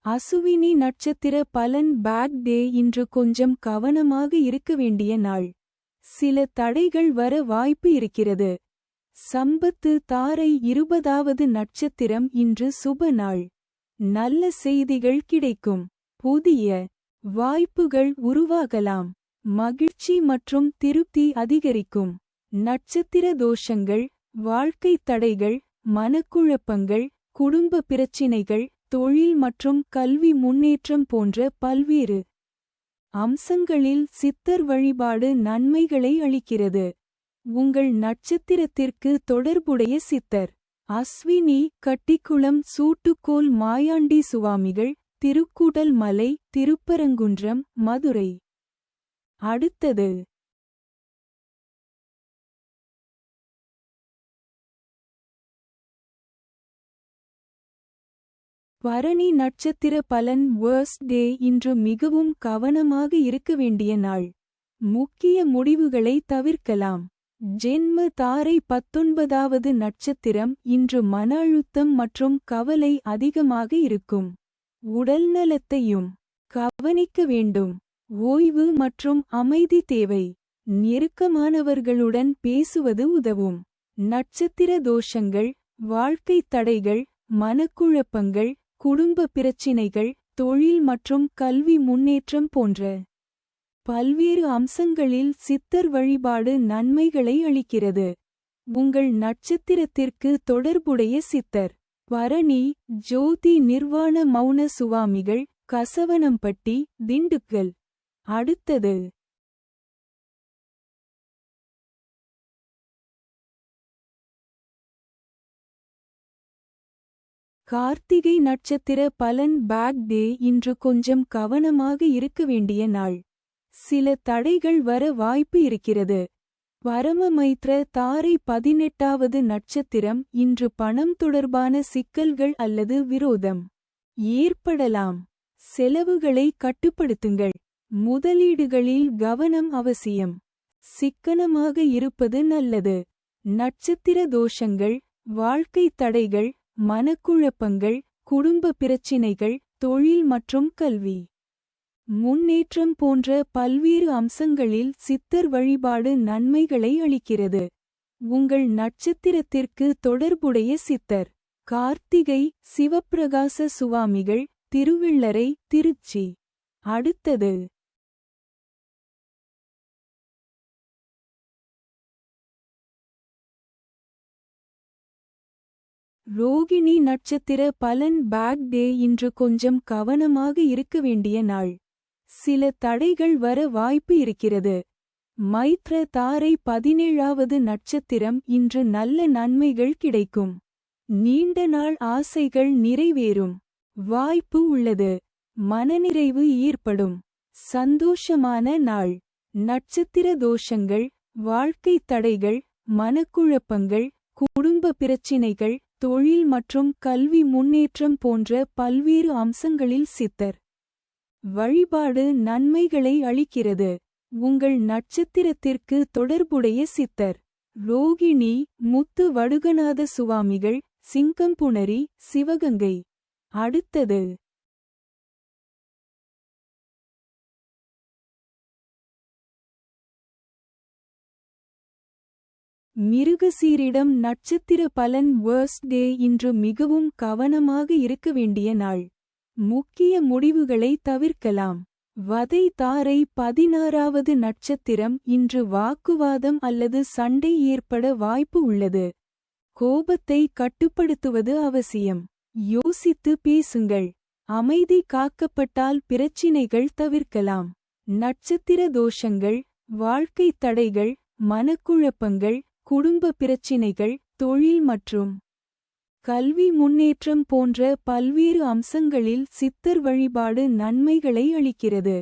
அசுவினி நட்சத்திர பலன் bad day. இன்று கொஞ்சம் கவனமாக இருக்க வேண்டிய நாள். சில தடைகள் வர வாய்ப்பு இருக்கிறது. சம்பத்து தாரை 20வது நட்சத்திரம். இன்று சுப நாள். நல்ல செய்திகள் கிடைக்கும். புதிய வாய்ப்புகள் உருவாகலாம். மகிழ்ச்சி மற்றும் திருப்தி அதிகரிக்கும். நட்சத்திர தோஷங்கள், வாழ்க்கை தடைகள், மனக்குழப்பங்கள், குடும்ப பிரச்சினைகள், தொழில் மற்றும் கல்வி முன்னேற்றம் போன்ற பல்வேறு அம்சங்களில் சித்தர் வழிபாடு நன்மைகளை அளிக்கிறது. உங்கள் நட்சத்திரத்திற்கு தொடர்புடைய சித்தர். அஸ்வினி கட்டிக்குளம் சூட்டுக்கோல் மாயாண்டி சுவாமிகள், திருக்கூடல் மலை, திருப்பரங்குன்றம், மதுரை. அடுத்தது பரணி நட்சத்திர பலன் வேர்ஸ்ட் டே. இன்று மிகவும் கவனமாக இருக்க வேண்டிய நாள். முக்கிய முடிவுகளை தவிர்க்கலாம். ஜென்ம தாரை 19வது நட்சத்திரம். இன்று மன அழுத்தம் மற்றும் கவலை அதிகமாக இருக்கும். உடல்நலத்தையும் கவனிக்க வேண்டும். ஓய்வு மற்றும் அமைதி தேவை. நெருக்கமானவர்களுடன் பேசுவது உதவும். நட்சத்திர தோஷங்கள், வாழ்க்கை தடைகள், மனக்குழப்பங்கள், குடும்ப பிரச்சினைகள், தொழில் மற்றும் கல்வி முன்னேற்றம் போன்ற பல்வேறு அம்சங்களில் சித்தர் வழிபாடு நன்மைகளை அளிக்கிறது. உங்கள் நட்சத்திரத்திற்கு தொடர்புடைய சித்தர். பரணி ஜோதி நிர்வாண மௌன சுவாமிகள், கசவனம்பட்டி, திண்டுக்கல். அடுத்தது கார்த்திகை நட்சத்திர பலன் பேட் டே. இன்று கொஞ்சம் கவனமாக இருக்க வேண்டிய நாள். சில தடைகள் வர வாய்ப்பு இருக்கிறது. பரமமைத்ர தாரை 18வது நட்சத்திரம். இன்று பணம் தொடர்பான சிக்கல்கள் அல்லது விரோதம் ஏற்படலாம். செலவுகளை கட்டுப்படுத்துங்கள். முதலீடுகளில் கவனம் அவசியம். சிக்கனமாக இருப்பது நல்லது. நட்சத்திர தோஷங்கள், வாழ்க்கை தடைகள், மனக்குழப்பங்கள், குடும்ப பிரச்சினைகள், தொழில் மற்றும் கல்வி முன்னேற்றம் போன்ற பல்வேறு அம்சங்களில் சித்தர் வழிபாடு நன்மைகளை அளிக்கிறது. உங்கள் நட்சத்திரத்திற்கு தொடர்புடைய சித்தர். கார்த்திகை சிவப்பிரகாச சுவாமிகள், திருவெள்ளரை, திருச்சி. அடுத்தது ரோகிணி நட்சத்திர பலன் பேட் டே. இன்று கொஞ்சம் கவனமாக இருக்க வேண்டிய நாள். சில தடைகள் வர வாய்ப்பு இருக்கிறது. மைத்ர தாரை 17வது நட்சத்திரம். இன்று நல்ல நன்மைகள் கிடைக்கும். நீண்ட நாள் ஆசைகள் நிறைவேறும் வாய்ப்பு உள்ளது. மனநிறைவு ஏற்படும். சந்தோஷமான நாள். நட்சத்திர தோஷங்கள், வாழ்க்கை தடைகள், மனக்குழப்பங்கள், குடும்ப பிரச்சினைகள், தொழில் மற்றும் கல்வி முன்னேற்றம் போன்ற பல்வேறு அம்சங்களில் சித்தர் வழிபாடு நன்மைகளை அளிக்கிறது. உங்கள் நட்சத்திரத்திற்கு தொடர்புடைய சித்தர். ரோகிணி முத்து வடுகநாத சுவாமிகள், சிங்கம்புணரி, சிவகங்கை. அடுத்தது மிருகசீரிடம் நட்சத்திர பலன் வேர்ஸ்ட் டே. இன்று மிகவும் கவனமாக இருக்க வேண்டிய நாள். முக்கிய முடிவுகளை தவிர்க்கலாம். வதை தாரை 16வது நட்சத்திரம். இன்று வாக்குவாதம் அல்லது சண்டை ஏற்பட வாய்ப்பு உள்ளது. கோபத்தை கட்டுப்படுத்துவது அவசியம். யோசித்து பேசுங்கள். அமைதி காக்கப்பட்டால் பிரச்சினைகள் தவிர்க்கலாம். நட்சத்திர தோஷங்கள், வாழ்க்கை தடைகள், மனக்குழப்பங்கள், குடும்ப பிரச்சினைகள், தொழில் மற்றும் கல்வி முன்னேற்றம் போன்ற பல்வேறு அம்சங்களில் சித்தர் வழிபாடு நன்மைகளை அளிக்கிறது.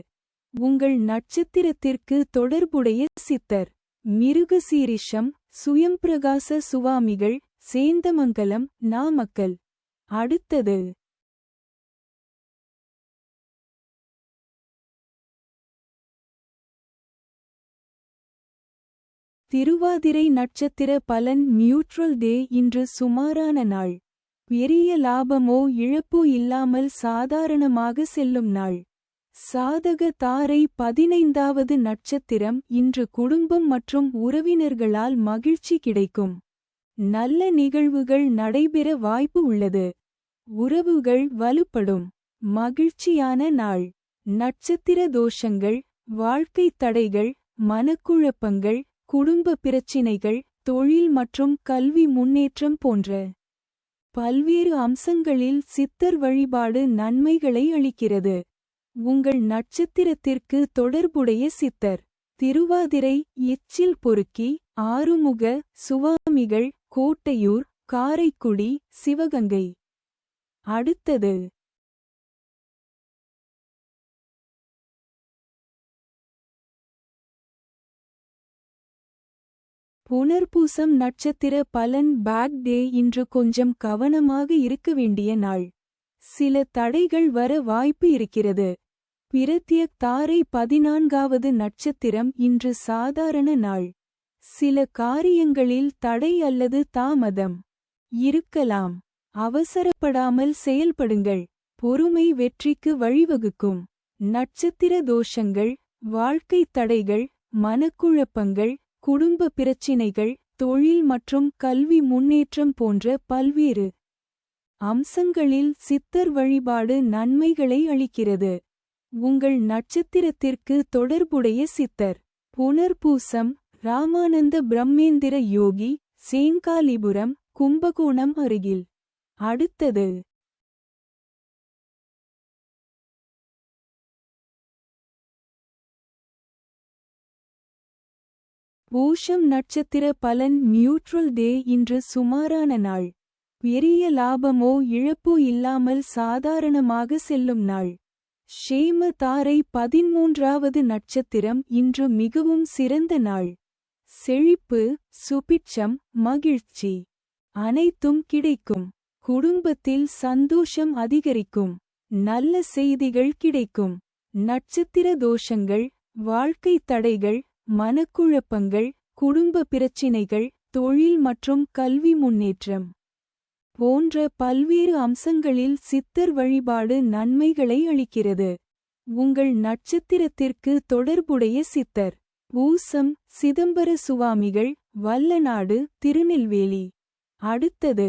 உங்கள் நட்சத்திரத்திற்கு தொடர்புடைய சித்தர். மிருகசீரிஷம் சுயம்பிரகாச சுவாமிகள், சேந்தமங்கலம், நாமக்கல். அடுத்தது திருவாதிரை நட்சத்திர பலன் நியூட்ரல் டே. இன்று சுமாரான நாள். பெரிய லாபமோ இழப்போ இல்லாமல் சாதாரணமாக செல்லும் நாள். சாதக தாரை 15வது நட்சத்திரம் இன்று குடும்பம் மற்றும் உறவினர்களால் மகிழ்ச்சி கிடைக்கும். நல்ல நிகழ்வுகள் நடைபெற வாய்ப்பு உள்ளது. உறவுகள் வலுப்படும். மகிழ்ச்சியான நாள். நட்சத்திர தோஷங்கள், வாழ்க்கை தடைகள், மனக்குழப்பங்கள், குடும்ப பிரச்சினைகள், தொழில் மற்றும் கல்வி முன்னேற்றம் போன்ற பல்வேறு அம்சங்களில் சித்தர் வழிபாடு நன்மைகளை அளிக்கிறது. உங்கள் நட்சத்திரத்திற்கு தொடர்புடைய சித்தர்: திருவாதிரை, எச்சில் பொறுக்கி, ஆறுமுக, சுவாமிகள், கோட்டையூர், காரைக்குடி, சிவகங்கை. அடுத்தது புனர்பூசம் நட்சத்திர பலன். Bad day. இன்று கொஞ்சம் கவனமாக இருக்க வேண்டிய நாள். சில தடைகள் வர வாய்ப்பு இருக்கிறது. பிரத்யக் தாரை 14வது நட்சத்திரம் இன்று சாதாரண நாள். சில காரியங்களில் தடை அல்லது தாமதம் இருக்கலாம். அவசரப்படாமல் செயல்படுங்கள். பொறுமை வெற்றிக்கு வழிவகுக்கும். நட்சத்திர தோஷங்கள், வாழ்க்கை தடைகள், மனக்குழப்பங்கள், குடும்ப பிரச்சினைகள், தொழில் மற்றும் கல்வி முன்னேற்றம் போன்ற பல்வேறு அம்சங்களில் சித்தர் வழிபாடு நன்மைகளை அளிக்கிறது. உங்கள் நட்சத்திரத்திற்கு தொடர்புடைய சித்தர்: புனர்பூசம், ராமானந்த பிரம்மேந்திர யோகி, சேங்காலிபுரம், கும்பகோணம் அருகில். அடுத்தது பூஷம் நட்சத்திர பலன். நியூட்ரல் டே. இன்று சுமாரான நாள். பெரிய லாபமோ இழப்போ இல்லாமல் சாதாரணமாக செல்லும் நாள். ஷேம தாரை 13வது நட்சத்திரம் இன்று மிகவும் சிறந்த நாள். செழிப்பு, சுபிட்சம், மகிழ்ச்சி அனைத்தும் கிடைக்கும். குடும்பத்தில் சந்தோஷம் அதிகரிக்கும். நல்ல செய்திகள் கிடைக்கும். நட்சத்திர தோஷங்கள், வாழ்க்கை தடைகள், மனக்குழப்பங்கள், குடும்ப பிரச்சினைகள், தொழில் மற்றும் கல்வி முன்னேற்றம் போன்ற பல்வேறு அம்சங்களில் சித்தர் வழிபாடு நன்மைகளை அளிக்கிறது. உங்கள் நட்சத்திரத்திற்கு தொடர்புடைய சித்தர்: பூசம், சிதம்பர சுவாமிகள், வல்லநாடு, திருநெல்வேலி. அடுத்தது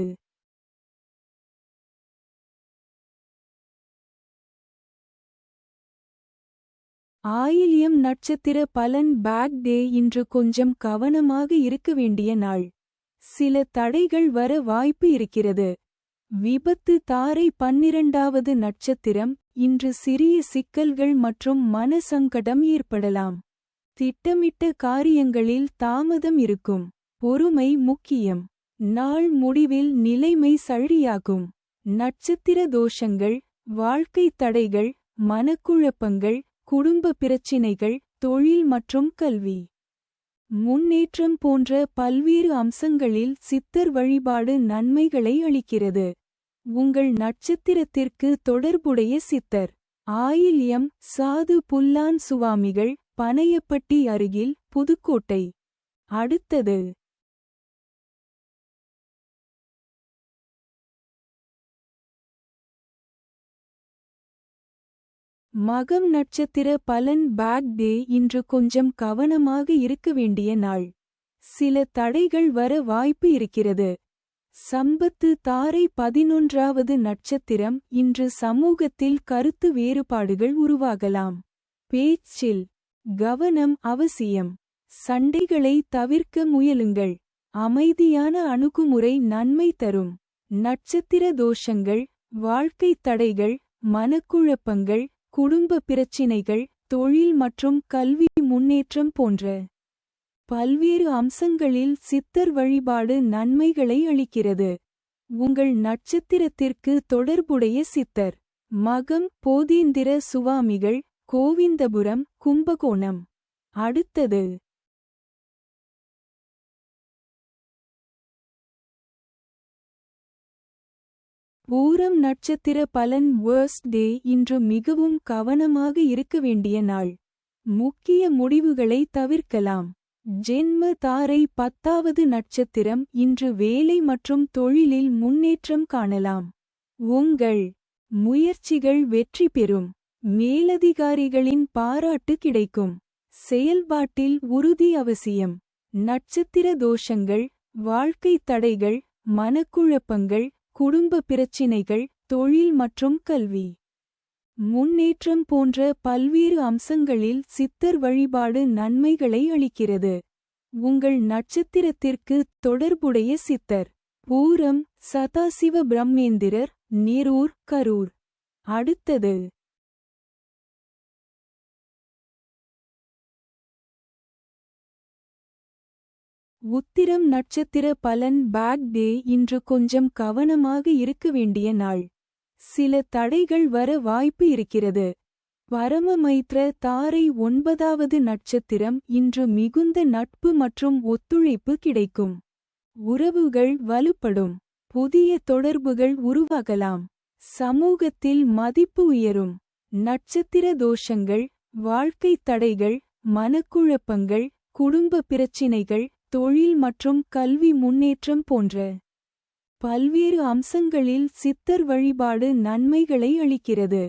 ஆயில்யம் நட்சத்திர பலன். Bad day. இன்று கொஞ்சம் கவனமாக இருக்க வேண்டிய நாள். சில தடைகள் வர வாய்ப்பு இருக்கிறது. விபத்து தாரை 12வது நட்சத்திரம் இன்று சிறிய சிக்கல்கள் மற்றும் மனசங்கடம் ஏற்படலாம். திட்டமிட்ட காரியங்களில் தாமதம் இருக்கும். பொறுமை முக்கியம். நாள் முடிவில் நிலைமை சரியாகும். நட்சத்திர தோஷங்கள், வாழ்க்கை தடைகள், மனக்குழப்பங்கள், குடும்ப பிரச்சினைகள், தொழில் மற்றும் கல்வி முன்னேற்றம் போன்ற பல்வேறு அம்சங்களில் சித்தர் வழிபாடு நன்மைகளை அளிக்கிறது. உங்கள் நட்சத்திரத்திற்கு தொடர்புடைய சித்தர்: ஆயில்யம், சாது புல்லான் சுவாமிகள், பனையப்பட்டி அருகில், புதுக்கோட்டை. அடுத்தது மகம் நட்சத்திர பலன். Bad day. இன்று கொஞ்சம் கவனமாக இருக்க வேண்டிய நாள். சில தடைகள் வர வாய்ப்பு இருக்கிறது. சம்பத்து தாரை 11வது நட்சத்திரம் இன்று சமூகத்தில் கருத்து வேறுபாடுகள் உருவாகலாம். பேச்சில் கவனம் அவசியம். சண்டைகளை தவிர்க்க முயலுங்கள். அமைதியான அணுகுமுறை நன்மை தரும். நட்சத்திர தோஷங்கள், வாழ்க்கை தடைகள், மனக்குழப்பங்கள், குடும்ப பிரச்சினைகள், தொழில் மற்றும் கல்வி முன்னேற்றம் போன்ற பல்வேறு அம்சங்களில் சித்தர் வழிபாடு நன்மைகளை அளிக்கிறது. உங்கள் நட்சத்திரத்திற்கு தொடர்புடைய சித்தர்: மகம், போதேந்திர சுவாமிகள், கோவிந்தபுரம், கும்பகோணம். அடுத்தது பூரம் நட்சத்திர பலன். வேர்ஸ்ட் டே. இன்று மிகவும் கவனமாக இருக்க வேண்டிய நாள். முக்கிய முடிவுகளை தவிர்க்கலாம். ஜென்ம தாரை 10வது நட்சத்திரம் இன்று வேலை மற்றும் தொழிலில் முன்னேற்றம் காணலாம். உங்கள் முயற்சிகள் வெற்றி பெறும். மேலதிகாரிகளின் பாராட்டு கிடைக்கும். செயல்பாட்டில் உறுதி அவசியம். நட்சத்திர தோஷங்கள், வாழ்க்கை தடைகள், மனக்குழப்பங்கள், குடும்ப பிரச்சினைகள், தொழில் மற்றும் கல்வி முன்னேற்றம் போன்ற பல்வேறு அம்சங்களில் சித்தர் வழிபாடு நன்மைகளை அளிக்கிறது. உங்கள் நட்சத்திரத்திற்கு தொடர்புடைய சித்தர்: பூரம் சதாசிவ பிரம்மேந்திரர், நெரூர், கரூர். அடுத்தது உத்திரம் நட்சத்திர பலன். Bad day. இன்று கொஞ்சம் கவனமாக இருக்க வேண்டிய நாள். சில தடைகள் வர வாய்ப்பு இருக்கிறது. பரமமைத்ர தாரை 9வது நட்சத்திரம் இன்று மிகுந்த நட்பு மற்றும் ஒத்துழைப்பு கிடைக்கும். உறவுகள் வலுப்படும். புதிய தொடர்புகள் உருவாகலாம். சமூகத்தில் மதிப்பு உயரும். நட்சத்திர தோஷங்கள், வாழ்க்கை தடைகள், மனக்குழப்பங்கள், குடும்ப பிரச்சினைகள், தொழில் மற்றும் கல்வி முன்னேற்றம் போன்ற பல்வேறு அம்சங்களில் சித்தர் வழிபாடு நன்மைகளை அளிக்கிறது.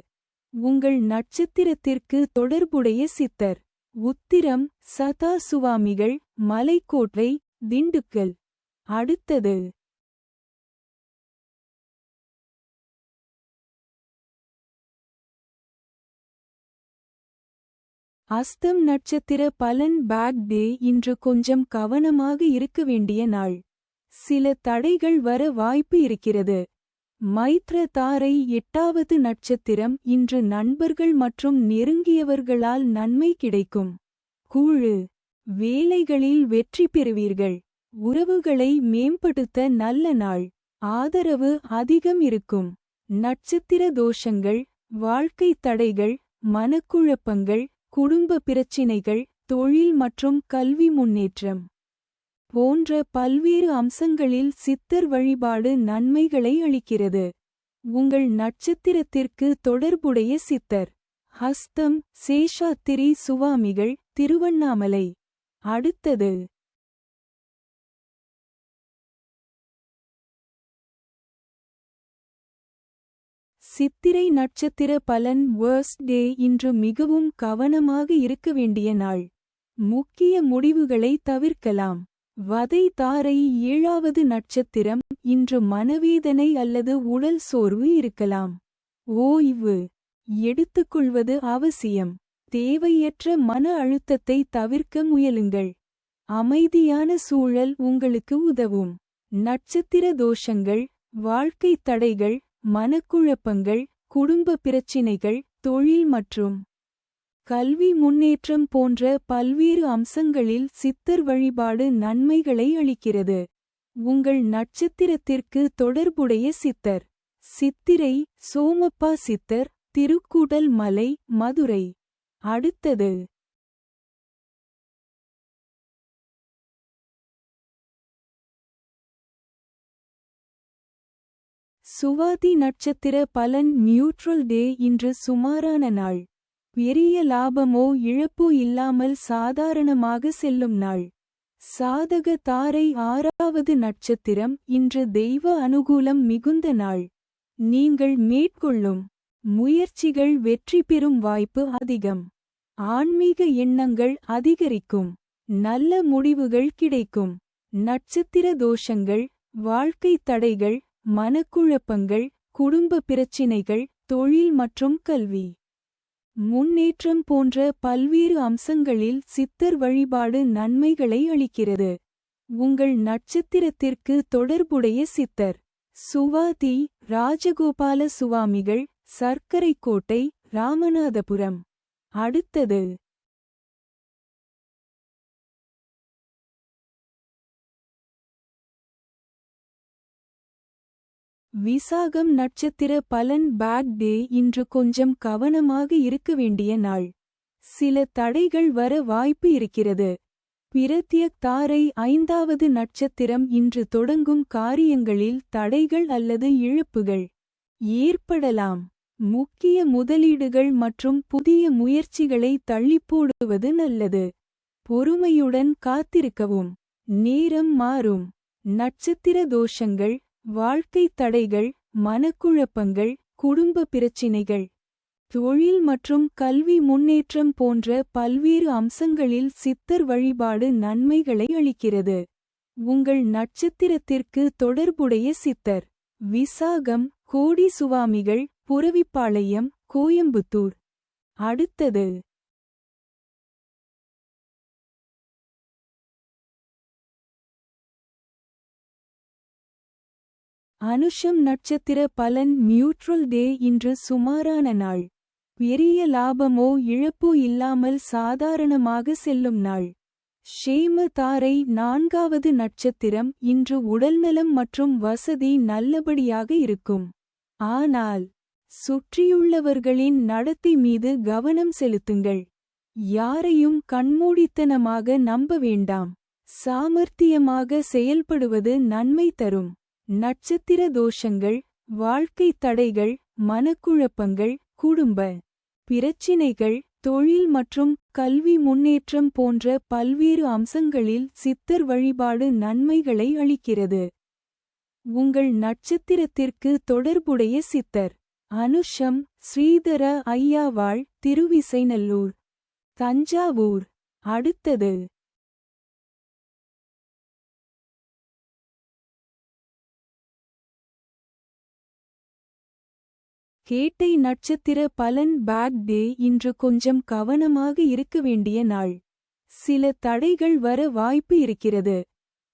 உங்கள் நட்சத்திரத்திற்கு தொடர்புடைய சித்தர்: உத்திரம் சதா சுவாமிகள், மலைக்கோட்டை, திண்டுக்கல். அடுத்தது அஸ்தம் நட்சத்திர பலன். Bad day. இன்று கொஞ்சம் கவனமாக இருக்க வேண்டிய நாள். சில தடைகள் வர வாய்ப்பு இருக்கிறது. மைத்ர தாரை 8வது நட்சத்திரம் இன்று நண்பர்கள் மற்றும் நெருங்கியவர்களால் நன்மை கிடைக்கும். குழு வேலைகளில் வெற்றி பெறுவீர்கள். உறவுகளை மேம்படுத்த நல்ல நாள். ஆதரவு அதிகம் இருக்கும். நட்சத்திர தோஷங்கள், வாழ்க்கை தடைகள், மனக்குழப்பங்கள், குடும்ப பிரச்சினைகள், தொழில் மற்றும் கல்வி முன்னேற்றம் போன்ற பல்வேறு அம்சங்களில் சித்தர் வழிபாடு நன்மைகளை அளிக்கிறது. உங்கள் நட்சத்திரத்திற்கு தொடர்புடைய சித்தர்: ஹஸ்தம் சேஷாத்திரி சுவாமிகள், திருவண்ணாமலை. அடுத்தது சித்திரை நட்சத்திர பலன். வேர்ஸ்ட் டே. இன்று மிகவும் கவனமாக இருக்க வேண்டிய நாள். முக்கிய முடிவுகளை தவிர்க்கலாம். வதை தாரை 7வது நட்சத்திரம் இன்று மனவேதனை அல்லது உடல் சோர்வு இருக்கலாம். ஓய்வு எடுத்துக்கொள்வது அவசியம். தேவையற்ற மன அழுத்தத்தை தவிர்க்க முயலுங்கள். அமைதியான சூழல் உங்களுக்கு உதவும். நட்சத்திர தோஷங்கள், வாழ்க்கை தடைகள், மனக்குழப்பங்கள், குடும்ப பிரச்சினைகள், தொழில் மற்றும் கல்வி முன்னேற்றம் போன்ற பல்வேறு அம்சங்களில் சித்தர் வழிபாடு நன்மைகளை அளிக்கிறது. உங்கள் நட்சத்திரத்திற்கு தொடர்புடைய சித்தர்: சித்திரை சோமப்பா சித்தர், திருக்கூடல் மலை, மதுரை. அடுத்தது சுவாதி நட்சத்திர பலன். நியூட்ரல் டே. இன்று சுமாரான நாள். பெரிய லாபமோ இழப்போ இல்லாமல் சாதாரணமாக செல்லும் நாள். சாதக தாரை 6வது நட்சத்திரம் இன்று தெய்வ அனுகூலம் மிகுந்த நாள். நீங்கள் மேற்கொள்ளும் முயற்சிகள் வெற்றி பெறும் வாய்ப்பு அதிகம். ஆன்மீக எண்ணங்கள் அதிகரிக்கும். நல்ல முடிவுகள் கிடைக்கும். நட்சத்திர தோஷங்கள், வாழ்க்கை தடைகள், மனக்குழப்பங்கள், குடும்ப பிரச்சினைகள், தொழில் மற்றும் கல்வி முன்னேற்றம் போன்ற பல்வேறு அம்சங்களில் சித்தர் வழிபாடு நன்மைகளை அளிக்கிறது. உங்கள் நட்சத்திரத்திற்கு தொடர்புடைய சித்தர்: சுவாதி ராஜகோபால சுவாமிகள், சர்க்கரைக்கோட்டை, ராமநாதபுரம். அடுத்தது விசாகம் நட்சத்திர பலன். Bad day. இன்று கொஞ்சம் கவனமாக இருக்க வேண்டிய நாள். சில தடைகள் வர வாய்ப்பு இருக்கிறது. பிரத்யக் தாரை 5வது நட்சத்திரம் இன்று தொடங்கும் காரியங்களில் தடைகள் அல்லது இழப்புகள் ஏற்படலாம். முக்கிய முதலீடுகள் மற்றும் புதிய முயற்சிகளை தள்ளிப்போடுவது நல்லது. பொறுமையுடன் காத்திருக்கவும். நேரம் மாறும். நட்சத்திர தோஷங்கள், வாழ்க்கைத் தடைகள், மனக்குழப்பங்கள், குடும்ப பிரச்சினைகள், தொழில் மற்றும் கல்வி முன்னேற்றம் போன்ற பல்வேறு அம்சங்களில் சித்தர் வழிபாடு நன்மைகளை அளிக்கிறது. உங்கள் நட்சத்திரத்திற்கு தொடர்புடைய சித்தர்: விசாகம், கோடி சுவாமிகள், புரவிப்பாளையம், கோயம்புத்தூர். அடுத்தது அனுஷம் நட்சத்திர பலன். நியூட்ரல் டே. இன்று சுமாரான நாள். பெரிய லாபமோ இழப்போ இல்லாமல் சாதாரணமாக செல்லும் நாள். ஷேம தாரை 4வது நட்சத்திரம். இன்று உடல்நலம் மற்றும் வசதி நல்லபடியாக இருக்கும். ஆனால் சுற்றியுள்ளவர்களின் நடத்தை மீது கவனம் செலுத்துங்கள். யாரையும் கண்மூடித்தனமாக நம்ப வேண்டாம். சாமர்த்தியமாக செயல்படுவது நன்மை தரும். நட்சத்திர தோஷங்கள், வாழ்க்கைத் தடைகள், மனக்குழப்பங்கள், குடும்ப பிரச்சினைகள், தொழில் மற்றும் கல்வி முன்னேற்றம் போன்ற பல்வேறு அம்சங்களில் சித்தர் வழிபாடு நன்மைகளை அளிக்கிறது. உங்கள் நட்சத்திரத்திற்கு தொடர்புடைய சித்தர்: அனுஷம், ஸ்ரீதர ஐயாவாள், திருவிசைநல்லூர், தஞ்சாவூர். அடுத்தது கேட்டை நட்சத்திர பலன். Bad day. இன்று கொஞ்சம் கவனமாக இருக்க வேண்டிய நாள். சில தடைகள் வர வாய்ப்பு இருக்கிறது.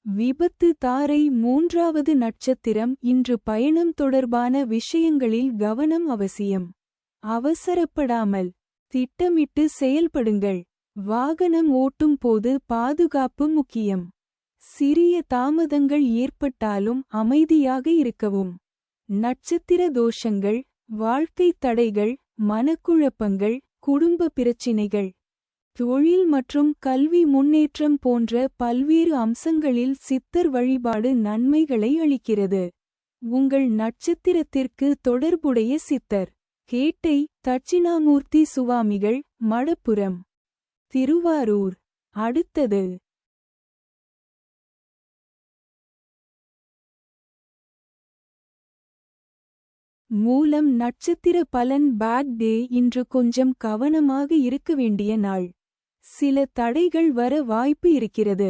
விபத்து. தாரை 3வது நட்சத்திரம். இன்று பயணம் தொடர்பான விஷயங்களில் கவனம் அவசியம். அவசரப்படாமல் திட்டமிட்டு செயல்படுங்கள். வாகனம் ஓட்டும் போது பாதுகாப்பு முக்கியம். சிறிய தாமதங்கள் ஏற்பட்டாலும் அமைதியாக இருக்கவும். நட்சத்திர தோஷங்கள், வாழ்க்கைத் தடைகள், மனக்குழப்பங்கள், குடும்ப பிரச்சினைகள், தொழில் மற்றும் கல்வி முன்னேற்றம் போன்ற பல்வேறு அம்சங்களில் சித்தர் வழிபாடு நன்மைகளை அளிக்கிறது. உங்கள் நட்சத்திரத்திற்கு தொடர்புடைய சித்தர்: கேட்டை தட்சிணாமூர்த்தி சுவாமிகள், மடப்புரம், திருவாரூர். அடுத்தது மூலம் நட்சத்திர பலன். Bad day. இன்று கொஞ்சம் கவனமாக இருக்க வேண்டிய நாள். சில தடைகள் வர வாய்ப்பு இருக்கிறது.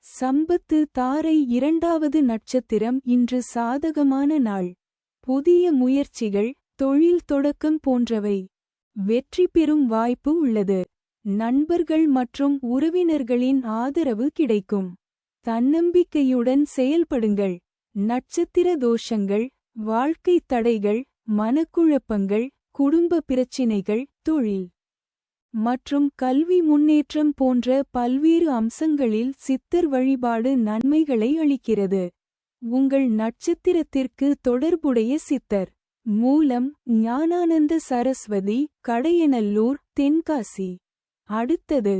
சம்பத்து. தாரை 2வது நட்சத்திரம். இன்று சாதகமான நாள். புதிய முயற்சிகள், தொழில் தொடக்கம் போன்றவை வெற்றி பெறும் வாய்ப்பு உள்ளது. நண்பர்கள் மற்றும் உறவினர்களின் ஆதரவு கிடைக்கும். தன்னம்பிக்கையுடன் செயல்படுங்கள். நட்சத்திர தோஷங்கள், வாழ்க்கைத் தடைகள், மனக்குழப்பங்கள், குடும்ப பிரச்சினைகள், தொழில் மற்றும் கல்வி முன்னேற்றம் போன்ற பல்வேறு அம்சங்களில் சித்தர் வழிபாடு நன்மைகளை அளிக்கிறது. உங்கள் நட்சத்திரத்திற்கு தொடர்புடைய சித்தர்: மூலம் ஞானானந்த சரஸ்வதி, கடையநல்லூர், தென்காசி. அடுத்தது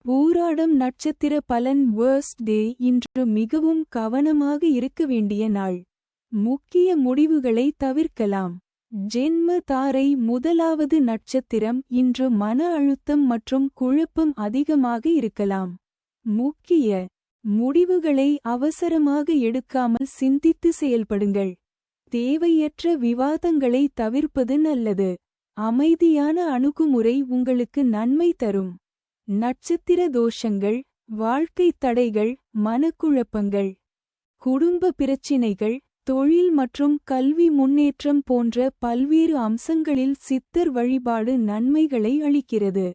பூராடம் நட்சத்திர பலன். வேர்ஸ்ட் டே. இன்று மிகவும் கவனமாக இருக்க வேண்டிய நாள். முக்கிய முடிவுகளை தவிர்க்கலாம். ஜென்ம. தாரை 1வது நட்சத்திரம். இன்று மன அழுத்தம் மற்றும் குழப்பம் அதிகமாக இருக்கலாம். முக்கிய முடிவுகளை அவசரமாக எடுக்காமல் சிந்தித்து செயல்படுங்கள். தேவையற்ற விவாதங்களை தவிர்ப்பது நல்லது. அமைதியான அணுகுமுறை உங்களுக்கு நன்மை தரும். நட்சத்திர தோஷங்கள், வாழ்க்கைத் தடைகள், மனக்குழப்பங்கள், குடும்ப பிரச்சினைகள், தொழில் மற்றும் கல்வி முன்னேற்றம் போன்ற பல்வேறு அம்சங்களில் சித்தர் வழிபாடு நன்மைகளை அளிக்கிறது.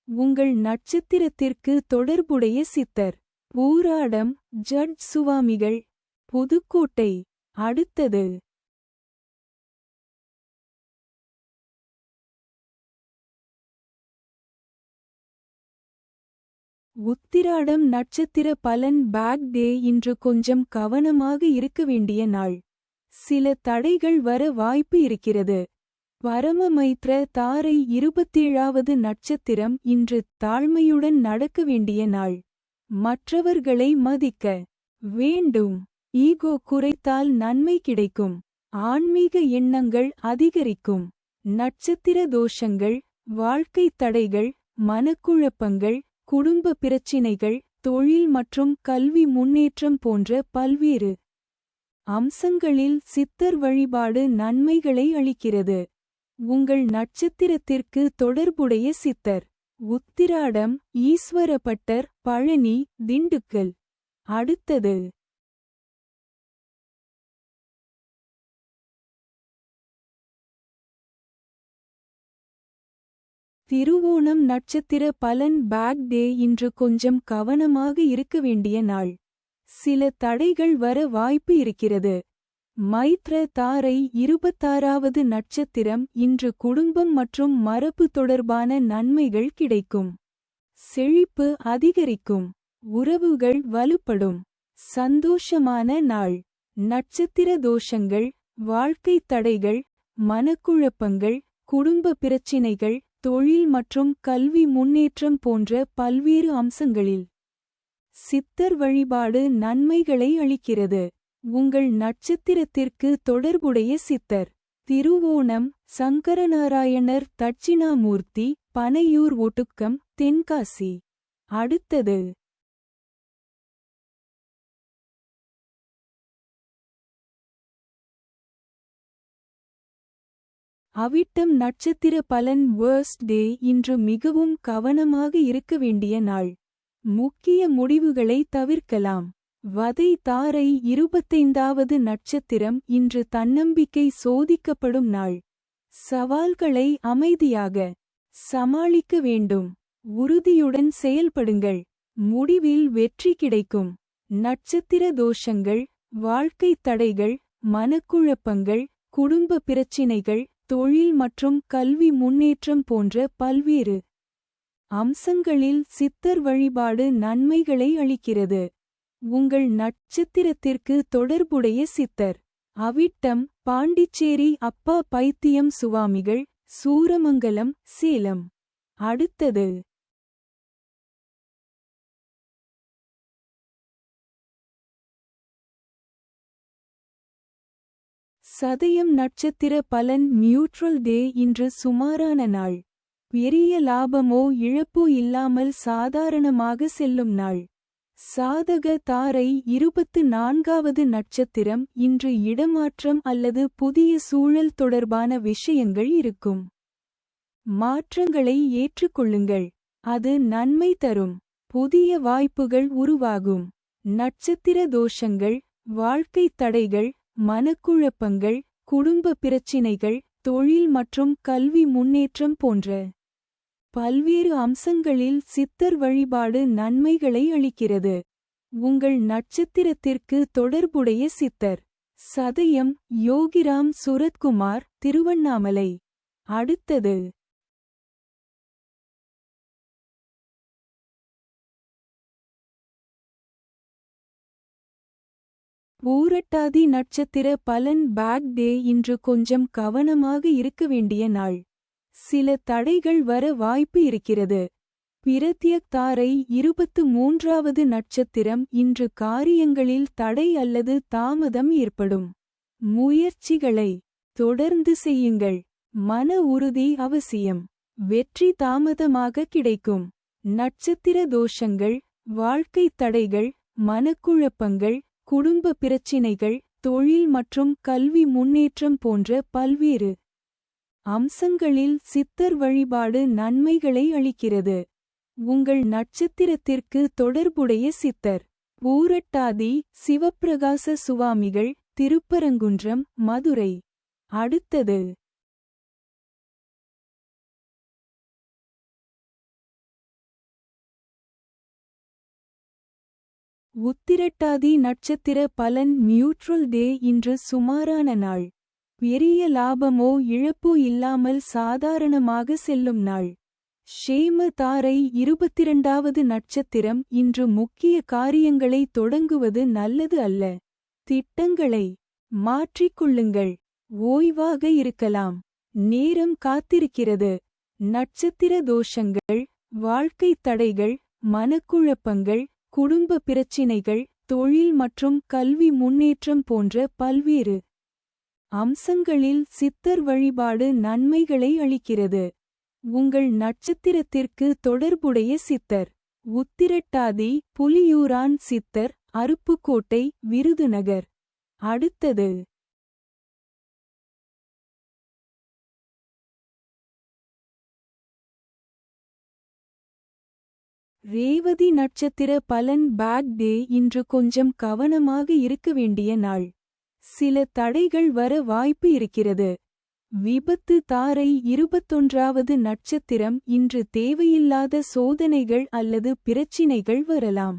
உங்கள் நட்சத்திரத்திற்கு தொடர்புடைய சித்தர்: பூராடம், ஜட்ஜ் சுவாமிகள், புதுக்கோட்டை. அடுத்தது உத்திராடம் நட்சத்திர பலன். Bad day. இன்று கொஞ்சம் கவனமாக இருக்க வேண்டிய நாள். சில தடைகள் வர வாய்ப்பு இருக்கிறது. பரமமைத்ர. தாரை 27வது நட்சத்திரம். இன்று தாழ்மையுடன் நடக்க வேண்டிய நாள். மற்றவர்களை மதிக்க வேண்டும். ஈகோ குறைத்தால் நன்மை கிடைக்கும். ஆன்மீக எண்ணங்கள் அதிகரிக்கும். நட்சத்திர தோஷங்கள், வாழ்க்கை தடைகள், மனக்குழப்பங்கள், குடும்ப பிரச்சினைகள், தொழில் மற்றும் கல்வி முன்னேற்றம் போன்ற பல்வேறு அம்சங்களில் சித்தர் வழிபாடு நன்மைகளை அளிக்கிறது. உங்கள் நட்சத்திரத்திற்கு தொடர்புடைய சித்தர்: உத்திராடம், ஈஸ்வரப்பட்டர், பழனி, திண்டுக்கல். அடுத்தது திருவோணம் நட்சத்திர பலன். Bad day. இன்று கொஞ்சம் கவனமாக இருக்க வேண்டிய நாள். சில தடைகள் வர வாய்ப்பு இருக்கிறது. மைத்ர தாரை 26வது நட்சத்திரம். இன்று குடும்பம் மற்றும் மரபு தொடர்பான நன்மைகள் கிடைக்கும். செழிப்பு அதிகரிக்கும். உறவுகள் வலுப்படும். சந்தோஷமான நாள். நட்சத்திர தோஷங்கள், வாழ்க்கை தடைகள், மனக்குழப்பங்கள், குடும்ப பிரச்சினைகள், தொழில் மற்றும் கல்வி முன்னேற்றம் போன்ற பல்வேறு அம்சங்களில் சித்தர் வழிபாடு நன்மைகளை அளிக்கிறது. உங்கள் நட்சத்திரத்திற்கு தொடர்புடைய சித்தர்: திருவோணம், சங்கரநாராயணர், தட்சிணாமூர்த்தி, பனையூர், ஒட்டுக்கம், தென்காசி. அடுத்தது அவிட்டம் நட்சத்திர பலன். வேர்ஸ்ட் டே. இன்று மிகவும் கவனமாக இருக்க வேண்டிய நாள். முக்கிய முடிவுகளை தவிர்க்கலாம். வதை தாரை 25வது நட்சத்திரம். இன்று தன்னம்பிக்கை சோதிக்கப்படும் நாள். சவால்களை அமைதியாக சமாளிக்க வேண்டும். உறுதியுடன் செயல்படுங்கள். முடிவில் வெற்றி கிடைக்கும். நட்சத்திர தோஷங்கள், வாழ்க்கை தடைகள், மனக்குழப்பங்கள், குடும்ப பிரச்சினைகள், தொழில் மற்றும் கல்வி முன்னேற்றம் போன்ற பல்வேறு அம்சங்களில் சித்தர் வழிபாடு நன்மைகளை அளிக்கிறது. உங்கள் நட்சத்திரத்திற்கு தொடர்புடைய சித்தர்: அவிட்டம், பாண்டிச்சேரி அப்பா பைத்தியம் சுவாமிகள், சூரமங்கலம், சேலம். அடுத்தது சதயம் நட்சத்திர பலன். நியூட்ரல் டே. இன்று சுமாரான நாள். பெரிய லாபமோ இழப்போ இல்லாமல் சாதாரணமாக செல்லும் நாள். சாதக தாரை 24வது நட்சத்திரம். இன்று இடமாற்றம் அல்லது புதிய சூழல் தொடர்பான விஷயங்கள் இருக்கும். மாற்றங்களை ஏற்றுக்கொள்ளுங்கள். அது நன்மை தரும். புதிய வாய்ப்புகள் உருவாகும். நட்சத்திர தோஷங்கள், வாழ்க்கை தடைகள், மனக்குழப்பங்கள், குடும்ப பிரச்சினைகள், தொழில் மற்றும் கல்வி முன்னேற்றம் போன்ற பல்வேறு அம்சங்களில் சித்தர் வழிபாடு நன்மைகளை அளிக்கிறது. உங்கள் நட்சத்திரத்திற்கு தொடர்புடைய சித்தர்: சதயம், யோகிராம் சுரத்குமார், திருவண்ணாமலை. அடுத்தது பூரட்டாதி நட்சத்திர பலன். Bad day. இன்று கொஞ்சம் கவனமாக இருக்க வேண்டிய நாள். சில தடைகள் வர வாய்ப்பு இருக்கிறது. பிரத்யக் தாரை 23வது நட்சத்திரம். இன்று காரியங்களில் தடை அல்லது தாமதம் ஏற்படும். முயற்சிகளை தொடர்ந்து செய்யுங்கள். மன உறுதி அவசியம். வெற்றி தாமதமாக கிடைக்கும். நட்சத்திர தோஷங்கள், வாழ்க்கை தடைகள், மனக்குழப்பங்கள், குடும்ப பிரச்சினைகள், தொழில் மற்றும் கல்வி முன்னேற்றம் போன்ற பல்வேறு அம்சங்களில் சித்தர் வழிபாடு நன்மைகளை அளிக்கிறது. உங்கள் நட்சத்திரத்திற்கு தொடர்புடைய சித்தர்: பூரட்டாதி, சிவப்பிரகாச சுவாமிகள், திருப்பரங்குன்றம், மதுரை. அடுத்தது உத்திரட்டாதி நட்சத்திர பலன். நியூட்ரல் டே. இன்று சுமாரான நாள். பெரிய லாபமோ இழப்போ இல்லாமல் சாதாரணமாக செல்லும் நாள். ஷேம தாரை 22வது நட்சத்திரம். இன்று முக்கிய காரியங்களை தொடங்குவது நல்லது அல்ல. திட்டங்களை மாற்றிக்கொள்ளுங்கள். ஓய்வாக இருக்கலாம். நேரம் காத்திருக்கிறது. நட்சத்திர தோஷங்கள், வாழ்க்கை தடைகள், மனக்குழப்பங்கள், குடும்ப பிரச்சினைகள், தொழில் மற்றும் கல்வி முன்னேற்றம் போன்ற பல்வேறு அம்சங்களில் சித்தர் வழிபாடு நன்மைகளை அளிக்கிறது. உங்கள் நட்சத்திரத்திற்கு தொடர்புடைய சித்தர்: உத்திரட்டாதி, புலியூரான் சித்தர், அருப்புக்கோட்டை, விருதுநகர். அடுத்தது ரேவதி நட்சத்திர பலன். Bad day. இன்று கொஞ்சம் கவனமாக இருக்க வேண்டிய நாள். சில தடைகள் வர வாய்ப்பு இருக்கிறது. விபத்து. தாரை 21வது நட்சத்திரம். இன்று தேவையில்லாத சோதனைகள் அல்லது பிரச்சினைகள் வரலாம்.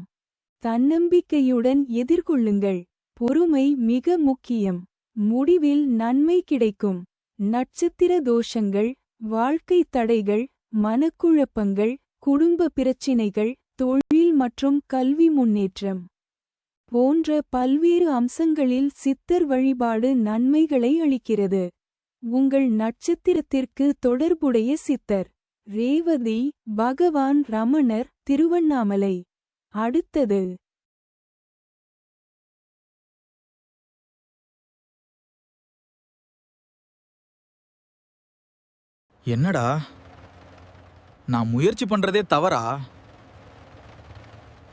தன்னம்பிக்கையுடன் எதிர்கொள்ளுங்கள். பொறுமை மிக முக்கியம். முடிவில் நன்மை கிடைக்கும். நட்சத்திர தோஷங்கள்: வாழ்க்கை தடைகள், மனக்குழப்பங்கள், குடும்ப பிரச்சினைகள், தொழில் மற்றும் கல்வி முன்னேற்றம் போன்ற பல்வேறு அம்சங்களில் சித்தர் வழிபாடு நன்மைகளை அளிக்கிறது. உங்கள் நட்சத்திரத்திற்கு தொடர்புடைய சித்தர்: ரேவதி, பகவான் ரமணர், திருவண்ணாமலை. அடுத்தது என்னடா, நான் முயற்சி பண்றதே தவறா?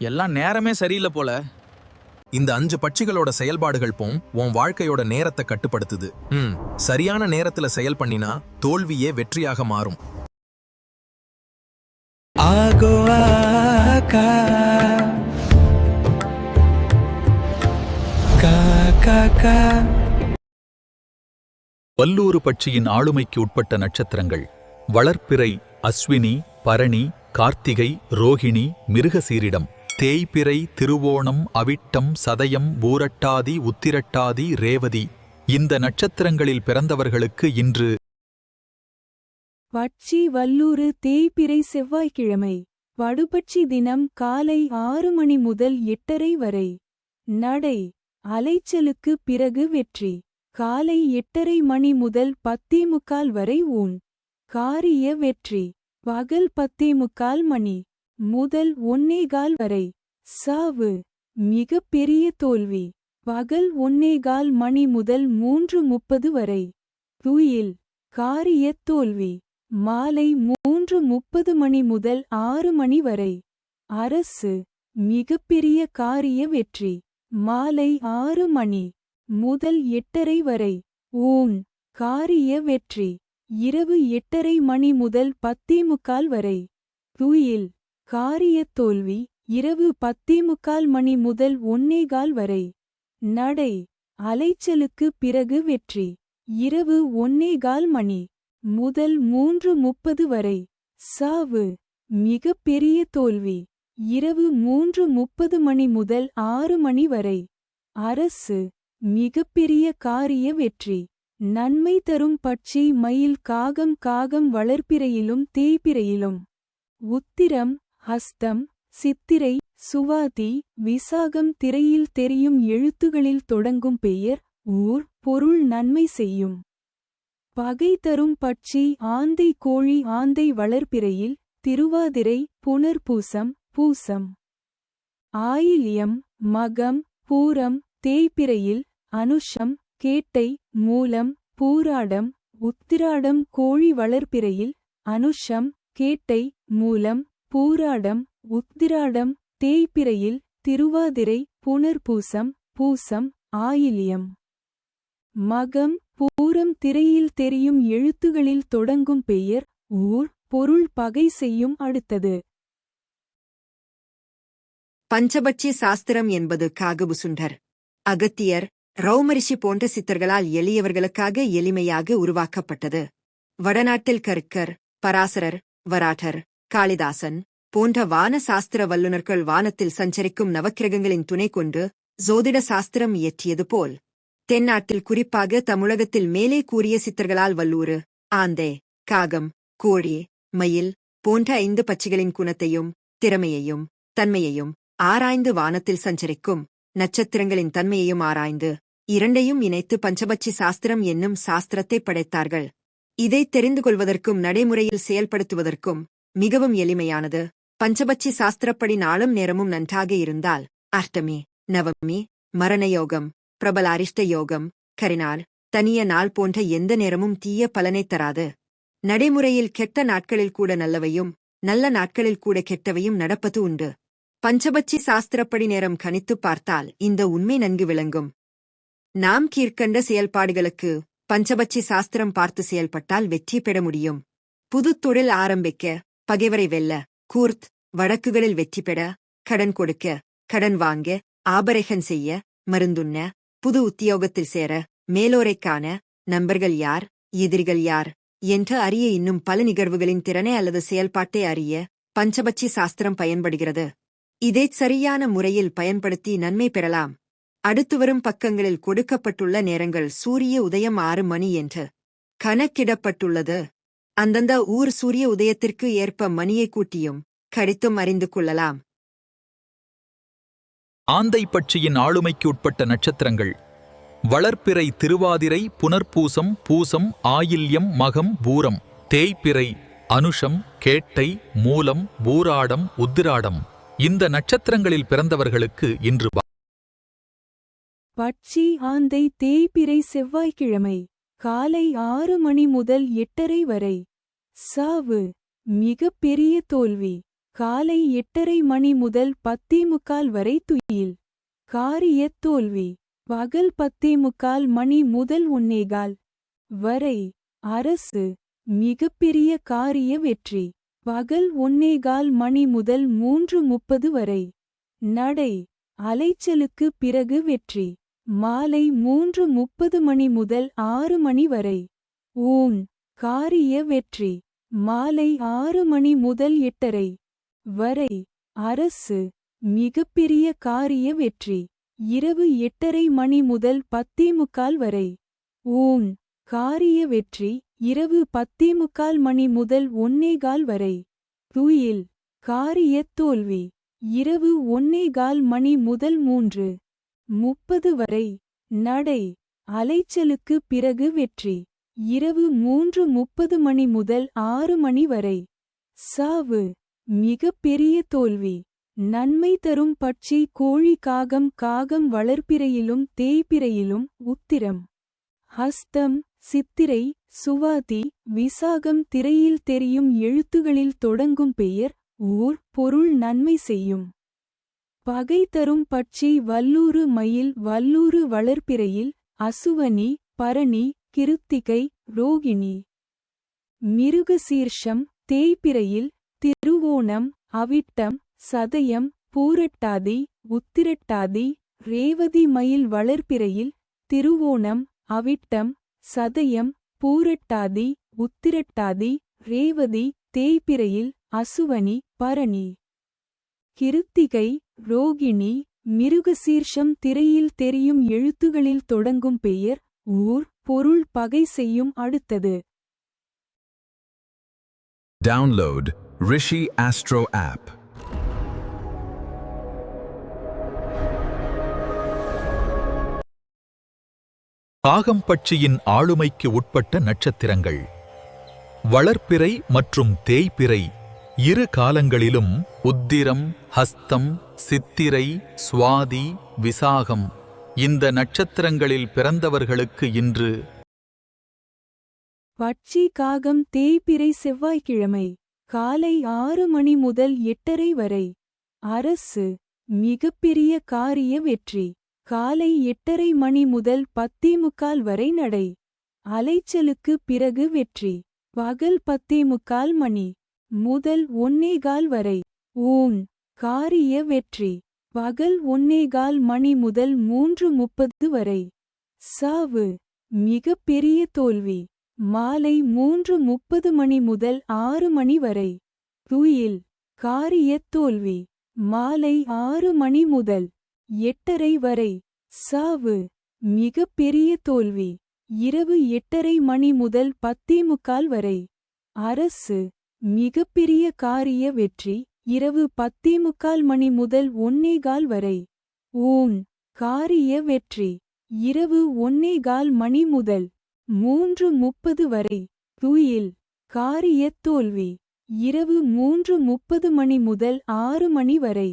எல்லாம் நேரமே சரியில்லை போல. இந்த 5 பட்சிகளோட செயல்பாடுகள் உன் வாழ்க்கையோட நேரத்தை கட்டுப்படுத்துது. சரியான நேரத்துல செயல் பண்ணினா தோல்வியே வெற்றியாக மாறும். வல்லூறு பட்சியின் ஆளுமைக்கு உட்பட்ட நட்சத்திரங்கள்: வளர்ப்பிறை, அஸ்வினி, பரணி, கார்த்திகை, ரோகிணி, மிருகசீரிடம். தேய்பிறை, திருவோணம், அவிட்டம், சதயம், பூரட்டாதி, உத்திரட்டாதி, ரேவதி. இந்த நட்சத்திரங்களில் பிறந்தவர்களுக்கு இன்று பட்சி. வல்லூறு. தேய்பிறை செவ்வாய்க்கிழமை. படுபட்சி தினம் காலை 6 மணி முதல் 8:30 வரை. நடை: அலைச்சலுக்கு பிறகு வெற்றி. காலை 8:30 மணி முதல் 10:45 வரை ஊன். காரிய வெற்றி. பகல் 10:45 மணி முதல் 1:15 வரை. சாவு: மிக பெரிய தோல்வி. பகல் 1:15 மணி முதல் 3:30 வரை. துயில்: காரிய தோல்வி. மாலை 3:30 மணி முதல் 6 மணி வரை. அரசு: மிகப்பெரிய காரிய வெற்றி. மாலை 6 மணி முதல் 8:30 வரை. ஊன்: காரிய வெற்றி. இரவு 8:30 மணி முதல் 10:45 வரை. துயில்: காரிய தோல்வி. இரவு 10:45 மணி முதல் 1:15 வரை. நடை: அலைச்சலுக்கு பிறகு வெற்றி. இரவு 1:15 மணி முதல் 3:30 வரை. சாவு: மிக பெரிய தோல்வி. இரவு 3:30 மணி முதல் 6 மணி வரை. அரசு: மிகப்பெரிய காரிய வெற்றி. நன்மை தரும் பட்சி மயில், காகம். காகம் வளர்ப்பிறையிலும் தேய்பிறையிலும். உத்திரம், ஹஸ்தம், சித்திரை, சுவாதி, விசாகம் திரையில் தெரியும் எழுத்துகளில் தொடங்கும் பெயர், ஊர், பொருள் நன்மை செய்யும். பகை தரும் பட்சி ஆந்தை, கோழி. ஆந்தை வளர்ப்பிறையில் திருவாதிரை, புனர்பூசம், பூசம். ஆயில்யம், மகம், பூரம் தேய்பிறையில் அனுஷம், கேட்டை, மூலம், பூராடம், உத்திராடம். கோழி வளர்ப்பிறையில் அனுஷம், கேட்டை, மூலம், பூராடம், உத்திராடம். தேய்பிறையில் திருவாதிரை, புனர்பூசம், பூசம், ஆயில்யம். மகம், பூரம் திரையில் தெரியும் எழுத்துகளில் தொடங்கும் பெயர், ஊர், பொருள் பகை செய்யும். அடுத்தது பஞ்சபட்சி சாஸ்திரம் என்பது காகபுசுண்டர், அகத்தியர், ரௌமரிஷி போன்ற சித்தர்களால் எளியவர்களுக்காக எளிமையாக உருவாக்கப்பட்டது. வடநாட்டில் கருக்கர், பராசரர், வராட்டர், காளிதாசன் போன்ற வான சாஸ்திர வல்லுநர்கள் வானத்தில் சஞ்சரிக்கும் நவக்கிரகங்களின் துணை கொண்டு ஜோதிட சாஸ்திரம் இயற்றியது போல், தென்னாட்டில் குறிப்பாக தமிழகத்தில் மேலே கூறிய சித்தர்களால் வல்லூறு, ஆந்தை, காகம், கோழி, மயில் போன்ற 5 பட்சிகளின் குணத்தையும் திறமையையும் தன்மையையும் ஆராய்ந்து வானத்தில் சஞ்சரிக்கும் நட்சத்திரங்களின் தன்மையையும் ஆராய்ந்து இரண்டையும் இணைத்து பஞ்சபட்சி சாஸ்திரம் என்னும் சாஸ்திரத்தை படைத்தார்கள். இதை தெரிந்து கொள்வதற்கும் நடைமுறையில் செயல்படுத்துவதற்கும் மிகவும் எளிமையானது. பஞ்சபட்சி சாஸ்திரப்படி நாளும் நேரமும் நன்றாக இருந்தால் அஷ்டமி, நவமி, மரணயோகம், பிரபல அரிஷ்ட யோகம், கரிநாள், தனிய நாள் போன்ற எந்த நேரமும் தீய பலனைத் தராது. நடைமுறையில் கெட்ட நாட்களில் கூட நல்லவையும் நல்ல நாட்களில் கூட கெட்டவையும் நடப்பது உண்டு. பஞ்சபட்சி சாஸ்திரப்படி நேரம் கணித்துப் பார்த்தால் இந்த உண்மை நன்கு விளங்கும். நாம் கீழ்க்கண்ட செயல்பாடுகளுக்கு பஞ்சபட்சி சாஸ்திரம் பார்த்து செயல்பட்டால் வெற்றி பெற முடியும். புது தொழில் ஆரம்பிக்க, பகைவரை வெல்ல, கூர்த் வழக்குகளில் வெற்றி பெற, கடன் கொடுக்க, கடன் வாங்க, ஆபரேஷன் செய்ய, மருந்துண்ண, புது உத்தியோகத்தில் சேர, மேலோரைக் காண, நண்பர்கள் யார், எதிரிகள் யார் என்று அறிய, இன்னும் பல நிகழ்வுகளின் திறனை அல்லது செயல்பாட்டை அறிய பஞ்சபட்சி சாஸ்திரம் பயன்படுகிறது. இதைச் சரியான முறையில் பயன்படுத்தி நன்மை பெறலாம். அடுத்து வரும் பக்கங்களில் கொடுக்கப்பட்டுள்ள நேரங்கள் சூரிய உதயம் 6 மணி என்று கணக்கிடப்பட்டுள்ளது. அந்தந்த ஊர் சூரிய உதயத்திற்கு ஏற்ப மணியை கூட்டியும் கழித்தும் அறிந்து கொள்ளலாம். ஆந்தை பட்சியின் ஆளுமைக்கு உட்பட்ட நட்சத்திரங்கள்: வளர்ப்பிறை திருவாதிரை, புனர்பூசம், பூசம், ஆயில்யம், மகம், பூரம். தேய்பிறை அனுஷம், கேட்டை, மூலம், பூராடம், உத்திராடம். இந்த நட்சத்திரங்களில் பிறந்தவர்களுக்கு இன்று பட்சி ஆந்தை தேய்பிறை செவ்வாய்க்கிழமை காலை 6 மணி முதல் 8:30 வரை. சாவு மிக பெரிய தோல்வி. காலை 8:30 மணி முதல் 10:45 வரை துயில். காரிய தோல்வி. பகல் 10:45 மணி முதல் 1:15 வரை. அரசு மிகப்பெரிய காரிய வெற்றி. பகல் 1:15 மணி முதல் 3:30 வரை. நடை அலைச்சலுக்கு பிறகு வெற்றி. மாலை 3:30 மணி முதல் 6 மணி வரை. ஊன் காரிய வெற்றி. மாலை 6 மணி முதல் 8:30 வரை. அரசு மிகப்பெரிய காரிய வெற்றி. இரவு 8:30 மணி முதல் 10:45 வரை. ஊன் காரிய வெற்றி. இரவு 10:45 மணி முதல் 1:15 வரை. துயில் காரிய தோல்வி. இரவு 1:15 மணி முதல் 3:30 வரை. நடை அலைச்சலுக்கு பிறகு வெற்றி. இரவு 3:30 மணி முதல் 6 மணி வரை. சாவு மிக பெரிய தோல்வி. நன்மை தரும் பட்சி கோழி, காகம். காகம் வளர்ப்பிறையிலும் தேய்பிறையிலும் உத்திரம், ஹஸ்தம், சித்திரை, சுவாதி, விசாகம் திரையில் தெரியும் எழுத்துகளில் தொடங்கும் பெயர், ஊர், பொருள் நன்மை செய்யும். பகை தரும் பட்சி வல்லூறு மயில். வல்லூறு வளர்ப்பிறையில் அசுவனி, பரணி, கிருத்திகை, ரோகிணி. மிருகசீர்ஷம் தேய்பிறையில் திருவோணம், அவிட்டம், சதயம், பூரட்டாதி, உத்திரட்டாதி. ரேவதி மயில் வளர்ப்பிறையில் திருவோணம், அவிட்டம், சதயம், பூரட்டாதி, உத்திரட்டாதி. ரேவதி தேய்பிறையில் அசுவனி, பரணி, கிருத்திகை, ரோகிணி. மிருகசீர்ஷம் திரையில் தெரியும் எழுத்துகளில் தொடங்கும் பெயர், ஊர், பொருள் பகை செய்யும். அடுத்தது Download Rishi Astro app. காகம் பட்சியின் ஆளுமைக்கு உட்பட்ட நட்சத்திரங்கள்: வளர்ப்பிறை மற்றும் தேய்பிறை இரு காலங்களிலும் உத்திரம், ஹஸ்தம், சித்திரை, சுவாதி, விசாகம். இந்த நட்சத்திரங்களில் பிறந்தவர்களுக்கு இன்று பட்சி காகம் தேய்பிறை செவ்வாய்க்கிழமை காலை 6 மணி முதல் 8:30 வரை. அரசு மிகப்பெரிய காரிய வெற்றி. காலை 8:30 மணி முதல் 10:45 வரை. நடை அலைச்சலுக்கு பிறகு வெற்றி. பகல் 10:45 மணி முதல் 1:15 வரை. ஊன் காரிய வெற்றி. பகல் 1:15 மணி முதல் 3:30 வரை. சாவு மிக பெரிய தோல்வி. மாலை 3:30 மணி முதல் 6 மணி வரை. துயில் காரிய தோல்வி. மாலை 6 மணி முதல் 8:30 வரை. சாவு மிக பெரிய தோல்வி. இரவு 8:30 மணி முதல் 10:45 வரை. அரசு மிகப்பெரிய காரிய வெற்றி. இரவு 10:45 மணி முதல் 1:15 வரை. ஊன் காரிய வெற்றி. இரவு 1:15 மணி முதல் 3:30 வரை. துயில் காரிய தோல்வி. இரவு 3:30 மணி முதல் 6 மணி வரை.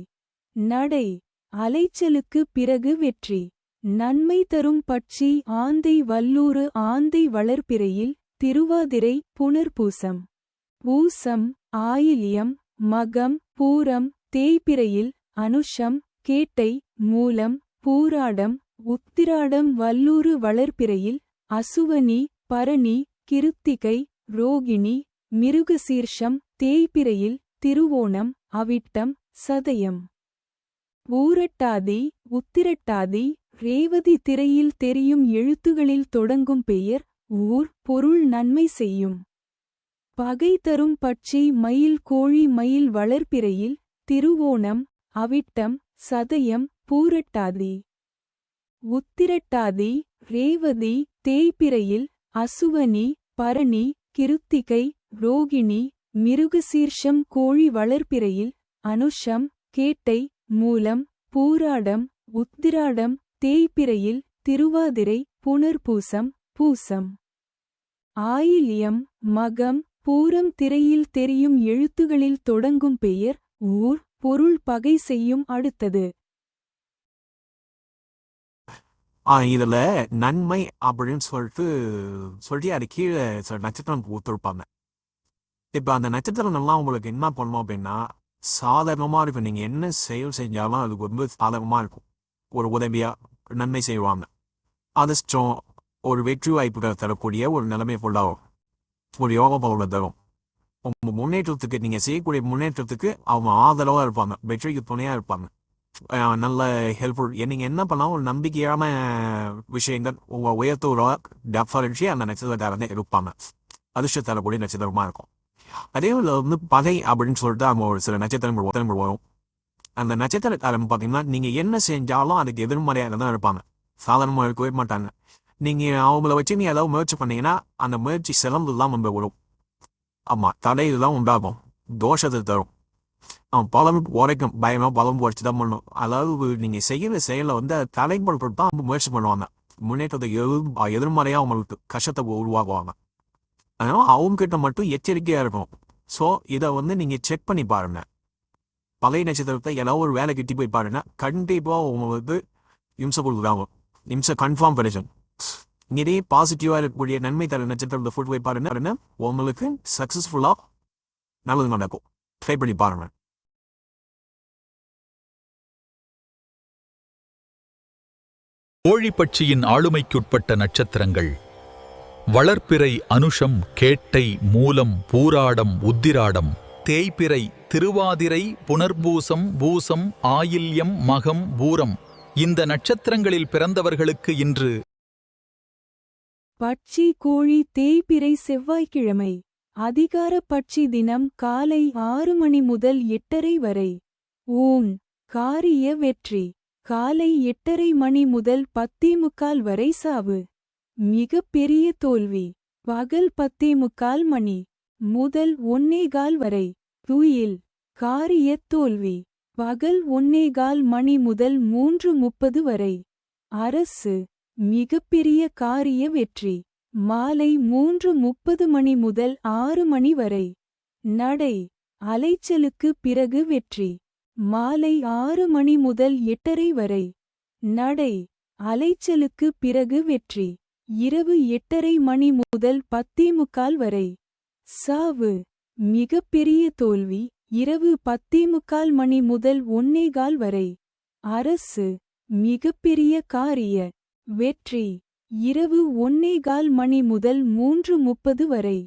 நடை அலைச்சலுக்கு பிறகு வெற்றி. நன்மை தரும் பட்சி ஆந்தை வல்லூறு ஆந்தை வளர்பிறையில் திருவாதிரை புனர்பூசம் பூசம் ஆயில்யம் மகம் பூரம் தேய்பிறையில் அனுஷம் கேட்டை மூலம் பூராடம் உத்திராடம் வல்லூறு வளர்பிறையில் அசுவனி பரணி கிருத்திகை ரோகிணி மிருகசீர்ஷம் தேய்பிறையில் திருவோணம் அவிட்டம் சதயம் ஊரட்டாதி உத்திரட்டாதி ரேவதி திரையில் தெரியும் எழுத்துகளில் தொடங்கும் பெயர் ஊர் பொருள் நன்மை செய்யும். பகை தரும் பட்சி மயில் கோழி மயில் வளர்பிறையில் திருவோணம் அவிட்டம் சதயம் பூரட்டாதி உத்திரட்டாதி ரேவதி தேய்பிறையில் அசுவனி பரணி கிருத்திகை ரோகிணி மிருகசீர்ஷம் கோழி வளர்பிறையில் அனுஷம் கேட்டை மூலம் பூராடம் உத்திராடம் தேய்பிறையில் திருவாதிரை புனர்பூசம் பூசம் ஆயில்யம் மகம் பூரம் திரையில் தெரியும் எழுத்துகளில் தொடங்கும் பெயர் ஊர் பொருள் பகை செய்யும். அடுத்தது இதுல நன்மை அப்படின்னு சொல்லிட்டு அது கீழே சில நட்சத்திரம் கொடுத்துருப்பாங்க. இப்ப அந்த நட்சத்திரம் எல்லாம் உங்களுக்கு என்ன பண்ணும் அப்படின்னா சாதகமா இருக்கும். நீங்க என்ன செயல் செஞ்சாலும் அதுக்கு ரொம்ப சாதகமா இருக்கும். ஒரு உதவியா நன்மை செய்வாங்க. அதிர்ஷ்டம் ஒரு வெற்றி வாய்ப்புகள் தரக்கூடிய ஒரு நிலைமை ஃபுல்லாகும். ஒரு யோக பலனை தரும். உங்க முன்னேற்றத்துக்கு நீங்க செய்யக்கூடிய முன்னேற்றத்துக்கு அவங்க ஆதரவா இருப்பாங்க. வெற்றிக்கு துணையா இருப்பாங்க. நல்ல ஹெல்ப்ஃபுல். நீங்க என்ன பண்ணாலும் ஒரு நம்பிக்கையான விஷயங்கள் உங்க உயர்த்தூரா டெஃபரன்ஸி அந்த நட்சத்திரக்காரங்க இருப்பாங்க. அதிர்ஷ்டம் தரக்கூடிய நட்சத்திரமா இருக்கும். அதே பகை அப்படின்னு சொல்லிட்டு அவங்க ஒரு சில நட்சத்திரங்கள் வரும். அந்த நட்சத்திரக்காரன் பார்த்தீங்கன்னா நீங்க என்ன செஞ்சாலும் அதுக்கு எதிர்மறையாக தான் இருப்பாங்க. சாதாரணமாக இருக்கவே மாட்டாங்க. நீங்க அவங்கள வச்சு நீங்க ஏதாவது முயற்சி பண்ணீங்கன்னா அந்த முயற்சி சிலம்புலாம் நம்ம வரும். ஆமா, தடையெல்லாம் உண்டாகும். தோஷத்தை தரும். அவன் பலம் உரைக்கும். பயமா பலம் உரைச்சு தான் பண்ணணும். அதாவது நீங்க செய்யற செயலை தலைப்படுத்த அவங்க முயற்சி பண்ணுவாங்க. முன்னேற்றத்தை எதிர்மறையா அவங்களுக்கு கஷ்டத்தை உருவாக்குவாங்க. அதனால அவங்க கிட்ட மட்டும் எச்சரிக்கையா இருக்கும். ஸோ இதை நீங்க செக் பண்ணி பாருங்க. பழைய நட்சத்திரத்தை ஏதாவது ஒரு வேலை கிட்டி போய் பாருங்க. கண்டிப்பா உங்களுக்கு இம்சை கொடுக்குறாங்க. இம்சை கன்ஃபார்ம் கிடைக்கும். இதே பாசிட்டிவா இருக்கக்கூடிய நன்மை தர நட்சத்திரத்தை ஃபுட் போய் பாருங்க. உங்களுக்கு சக்சஸ்ஃபுல்லா நல்லது நடக்கும். ட்ரை பண்ணி பாருங்க. கோழிப்பட்சியின் ஆளுமைக்குட்பட்ட நட்சத்திரங்கள் வளர்பிறை அனுஷம் கேட்டை மூலம் பூராடம் உத்திராடம் தேய்பிறை திருவாதிரை புனர்பூசம் பூசம் ஆயில்யம் மகம் பூரம். இந்த நட்சத்திரங்களில் பிறந்தவர்களுக்கு இன்று பட்சி கோழி தேய்பிறை செவ்வாய்க்கிழமை அதிகார பட்சி தினம் காலை 6 மணி முதல் 8:30 வரை. ஊன் காரிய வெற்றி காலை 8:30 மணி முதல் 10:45 வரை. சாவு மிக பெரிய தோல்வி பகல் 10:45 மணி முதல் 1:15 வரை. துயில் காரிய தோல்வி பகல் 1:15 மணி முதல் 3:30 வரை. அரசு மிகப்பெரிய காரிய வெற்றி மாலை 3:30 மணி முதல் 6 மணி வரை. நடை அலைச்சலுக்கு பிறகு வெற்றி மாலை 6 மணி முதல் 8:30 வரை. நடை அலைச்சலுக்கு பிறகு வெற்றி இரவு 8:30 மணி முதல் 10:45 வரை. சாவு மிகப்பெரிய தோல்வி இரவு 10:45 மணி முதல் 1:15 வரை. அரசு மிகப்பெரிய காரிய வெற்றி இரவு 1:15 மணி முதல் 3:30 வரை.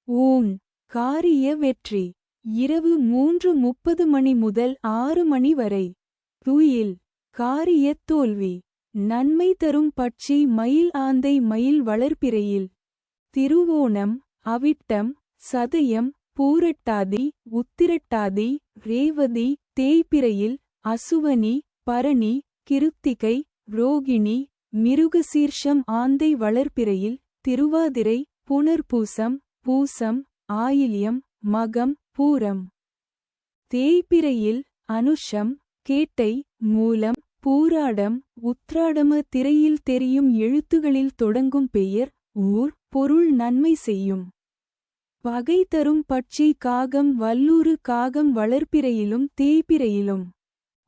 ஊன் காரிய வெற்றி இரவு 3:30 மணி முதல் 6 மணி வரை. துயில் காரிய தோல்வி நன்மை தரும் பட்சி மயில் ஆந்தை மயில் வளர்பிறையில் திருவோணம் அவிட்டம் சதயம் பூரட்டாதி உத்திரட்டாதி ரேவதி தேய்பிறையில் அசுவனி பரணி கிருத்திகை ரோகிணி மிருகசீர்ஷம் ஆந்தை வளர்பிறையில் திருவாதிரை புனர்பூசம் பூசம் ஆயில்யம் மகம் பூரம். தேய்பிறையில் அனுஷம் கேட்டை மூலம் பூராடம் உத்ராடம திரையில் தெரியும் எழுத்துகளில் தொடங்கும் பெயர் ஊர் பொருள் நன்மை செய்யும். பகை தரும் பட்சி காகம் வல்லூறு காகம் வளர்பிறையிலும் தேய்பிறையிலும்.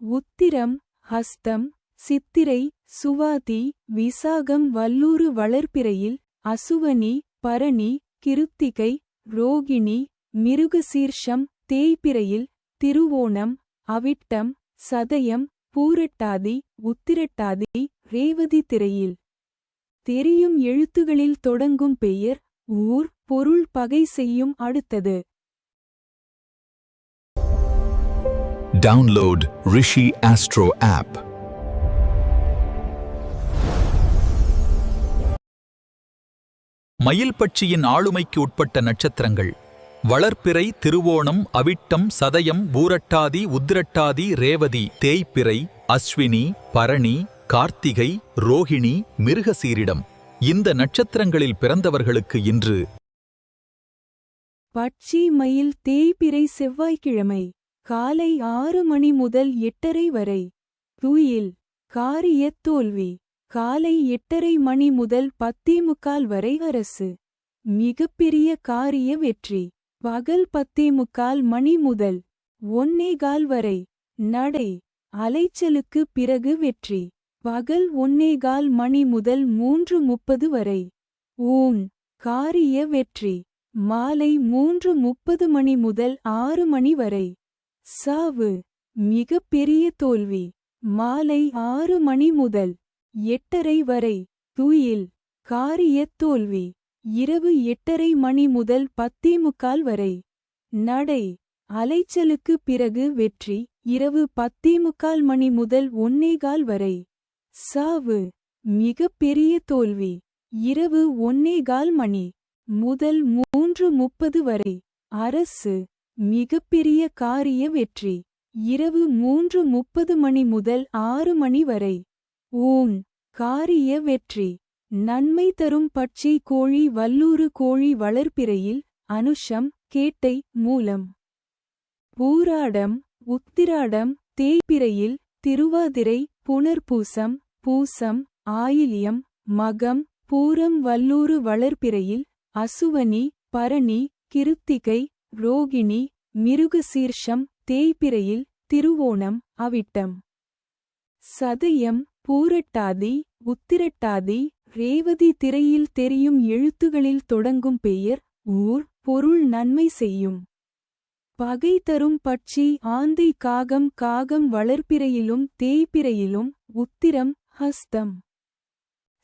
உத்திரம் ஹஸ்தம் சித்திரை சுவாதி விசாகம் வல்லூறு வளர்பிறையில் அசுவனி பரணி கிருத்திகை ரோகிணி மிருகசீர்ஷம் தேய்பிறையில் திருவோணம் அவிட்டம் சதயம் பூரட்டாதி உத்திரட்டாதி ரேவதி திரையில் தெரியும் எழுத்துகளில் தொடங்கும் பெயர் ஊர் பொருள் பகை செய்யும் அடுத்தது. Download Rishi Astro app. மயில் பட்சியின் ஆளுமைக்கு உட்பட்ட நட்சத்திரங்கள் வளர்பிறை திருவோணம் அவிட்டம் சதயம் பூரட்டாதி உத்திரட்டாதி ரேவதி தேய்பிறை அஸ்வினி பரணி கார்த்திகை ரோகிணி மிருகசீரிடம். இந்த நட்சத்திரங்களில் பிறந்தவர்களுக்கு இன்று பட்சி மயில் தேய்பிறை செவ்வாய்க்கிழமை காலை 6 மணி முதல் 8:30 வரை. துயில் காரியத் தோல்வி காலை 8:30 மணி முதல் 10:45 வரை. அரசு மிகப்பெரிய காரிய வெற்றி பகல் 10:45 மணி முதல் 1:15 வரை. நடை அலைச்சலுக்கு பிறகு வெற்றி பகல் 1:15 மணி முதல் 3:30 வரை. ஊன் காரிய வெற்றி மாலை 3:30 மணி முதல் 6 மணி வரை. சாவு மிகப்பெரிய தோல்வி மாலை 6 மணி முதல் 8:30 வரை. துயில் காரியத் தோல்வி இரவு 8:30 மணி முதல் 10:45 வரை. நடை அலைச்சலுக்கு பிறகு வெற்றி இரவு 10:45 மணி முதல் 1:15 வரை. சாவு மிகப்பெரிய தோல்வி இரவு 1:15 மணி முதல் 3:30 வரை. அரசு மிகப்பெரிய காரிய வெற்றி இரவு 3:30 மணி முதல் 6 மணி வரை. ஊன் காரிய வெற்றி நன்மை தரும் பட்சி கோழி வல்லூறு கோழி வளர்பிறையில் அனுஷம் கேட்டை மூலம் பூராடம் உத்திராடம் தேய்பிறையில் திருவாதிரை புனர்பூசம் பூசம் ஆயில்யம் மகம் பூரம் வல்லூறு வளர்பிறையில் அசுவனி பரணி கிருத்திகை ரோகிணி மிருகசீர்ஷம் தேய்பிறையில் திருவோணம் அவிட்டம் சதயம் பூரட்டாதி உத்திரட்டாதி ரேவதி திரையில் தெரியும் எழுத்துகளில் தொடங்கும் பெயர் ஊர் பொருள் நன்மை செய்யும். பகை தரும் பட்சி ஆந்தை காகம் காகம் வளர்பிறையிலும் தேய்பிறையிலும் உத்திரம் ஹஸ்தம்.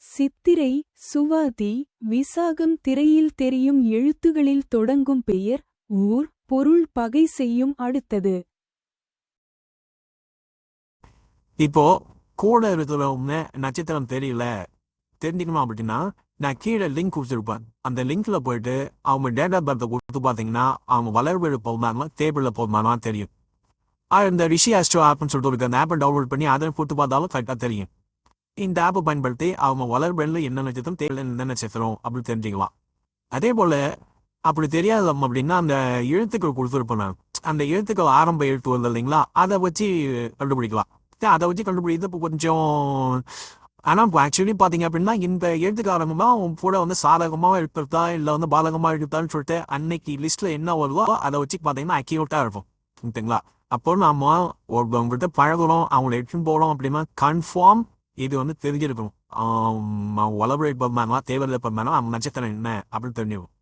சித்திரை சுவாதி விசாகம் திரையில் தெரியும் எழுத்துகளில் தொடங்கும் பெயர் ஊர் பொருள் பகை செய்யும் அடுத்தது. இப்போ கூட இருக்கிறவங்க நட்சத்திரம் தெரியல தெரிஞ்சுக்கணும் அப்படின்னா நான் கீழே லிங்க் கொடுத்துருப்பேன். அந்த லிங்க்ல போயிட்டு அவங்க டேட் ஆஃப் பர்த்தை கொடுத்து பார்த்தீங்கன்னா அவங்க வளர்வெழு போகுமானா டேபிளில் போகுமானா தெரியும். இந்த ரிஷி ஆஸ்ட்ரோ ஆப்னு சொல்லிட்டு இருக்கு. அந்த ஆப்பை டவுன்லோட் பண்ணி அதை கொடுத்து பார்த்தாலும் கரெக்டாக தெரியும். இந்த ஆப்பை பயன்படுத்தி அவங்க வளர்வெளில் என்ன நட்சத்திரம் தேவையில்லை என்ன நட்சத்திரம் அப்படின்னு தெரிஞ்சுக்கலாம். அதே போல் அப்படி தெரியாது அப்படின்னா அந்த எழுத்துக்கள் கொடுத்துருப்பேன் நான். அந்த எழுத்துக்கள் ஆரம்ப எழுத்து வருது இல்லைங்களா, அதை வச்சு கண்டுபிடிக்கலாம். அதை வச்சு கண்டுபிடிக்கிறது இப்போ கொஞ்சம் ஆனால் இப்போ ஆக்சுவலி பார்த்தீங்க அப்படின்னா இந்த எழுத்துக்காரங்கமா அவங்க கூட வந்து சாதகமாக எழுத்துறதா இல்லை வந்து பாதகமாக எழுத்தான்னு சொல்லிட்டு அன்னைக்கு லிஸ்ட்டில் என்ன வருதோ அதை வச்சு பார்த்தீங்கன்னா அக்யூரேட்டாக இருக்கும். ஓகேங்களா? அப்போ நம்ம ஒருத்தவங்ககிட்ட பழகுறோம் அவங்கள எடுத்துன்னு போகிறோம் அப்படின்னா கன்ஃபார்ம் இது வந்து தெரிஞ்சிருக்கணும். வளர்பிறை பர்மானா தேவையில்லை பர்மானா அவங்க நட்சத்திரம் என்ன அப்படின்னு தெரிஞ்சுக்கும்.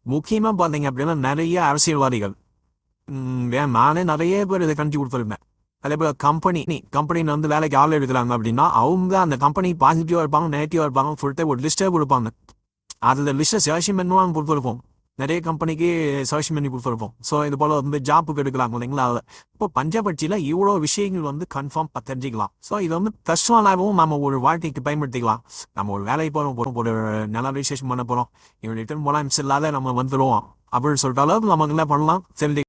முக்கியமாக பார்த்தீங்க அப்படின்னா நிறைய அரசியல்வாதிகள் நானே நிறைய பேர் இதை கண்டிச்சு கொடுத்துருந்தேன். அதே போல் கம்பெனியில் வந்து வேலைக்கு ஆள் எடுக்கிறாங்க அப்படின்னா அவங்க அந்த கம்பெனி பாசிட்டிவாக இருப்பாங்க நெகட்டிவாக இருப்பாங்க சொல்லிட்டு ஒரு லிஸ்ட்டே கொடுப்பாங்க. அதில் லிஸ்ட்டை செலக்ஷன் பண்ணுவாங்க கொடுத்துருப்போம். நிறைய கம்பெனிக்கு செலக்ஷன் பண்ணி கொடுத்துருப்போம். ஸோ இது போல் வந்து ஜாப்புக்கு எடுக்கலாங்க இல்லைங்களா. இப்போ பஞ்சபட்சியில் இவ்வளோ விஷயங்கள் வந்து கன்ஃபார்ம் தெரிஞ்சிக்கலாம். ஸோ இது வந்து பர்சனலாகவும் நம்ம ஒரு வாழ்க்கைக்கு பயன்படுத்திக்கலாம். நம்ம ஒரு வேலைக்கு போகிறோம் ஒரு நல்ல ரிஜிஸ்ட்ரேஷன் பண்ண போகிறோம் இவங்க ரிட்டர்ன் போகலாம் இல்லாத நம்ம வந்துடுவோம் அப்படின்னு சொல்லிட்டாலும் நமக்கு என்ன பண்ணலாம் தெரிஞ்சு